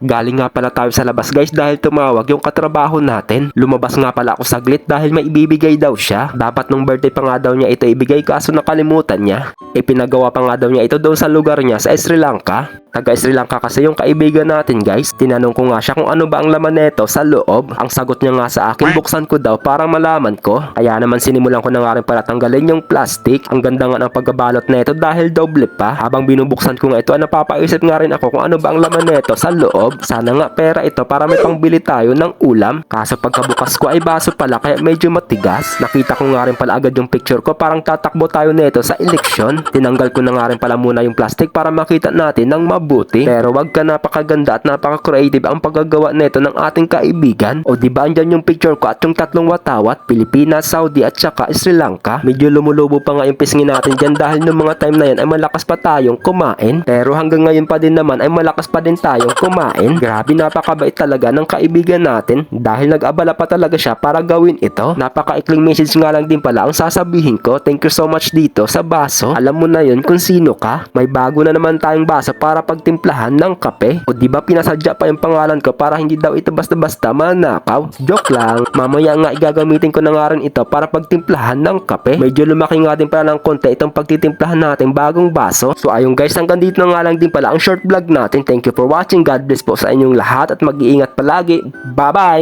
Galing nga pala tayo sa labas guys dahil tumawag yung katrabaho natin. Lumabas nga pala ako saglit dahil may ibibigay daw siya. Dapat nung birthday pa nga daw niya ito ibigay kaso nakalimutan niya. Ipinagawa pa nga daw niya ito doon sa lugar niya sa Sri Lanka. Taga Sri Lanka kasi yung kaibigan natin guys. Tinanong ko nga siya kung ano ba ang laman nito sa loob. Ang sagot niya nga sa akin, buksan ko daw para malaman ko. Kaya naman sinimulan ko na nga rin pala tanggalin yung plastic. Ang ganda nga ng pagkabalot nito dahil doble pa. Habang binubuksan ko nga ito, napapaisip nga rin ako kung ano ba ang laman nito sa loob. Sana nga pera ito para may pangbili tayo ng ulam. Kaso pagkabukas ko ay baso pala kaya medyo matigas. Nakita ko nga rin pala agad yung picture ko, parang tatakbo tayo nito sa eleksyon. Tinanggal ko na nga rin pala muna yung plastic para makita natin ng mabuti. Pero wag ka, napakaganda at napaka-creative ang paggagawa nito ng ating kaibigan. O diba andyan yung picture ko at yung tatlong watawat, Pilipinas, Saudi at saka Sri Lanka. Medyo lumulubo pa nga yung pisngi natin dyan dahil nung mga time na yan ay malakas pa tayong kumain. Pero hanggang ngayon pa din naman ay malakas pa din tayong kumain. Grabe, napakabait talaga ng kaibigan natin dahil nag-abala pa talaga siya para gawin ito. Napaka-ikling message nga lang din pala ang sasabihin ko. Thank you so much dito sa baso. Alam mo na yun kung sino ka. May bago na naman tayong baso para pagtimplahan ng kape. O diba pinasadya pa yung pangalan ko para hindi daw ito basta-basta manakaw. Joke lang. Mamaya nga igagamitin ko na nga rin ito para pagtimplahan ng kape. Medyo lumaki nga din pala ng konti itong pagtitimplahan natin bagong baso. So ayun guys, hanggang dito na nga lang din pala ang short vlog natin. Thank you for watching. God bless po sa inyong lahat at mag-iingat palagi. Bye bye!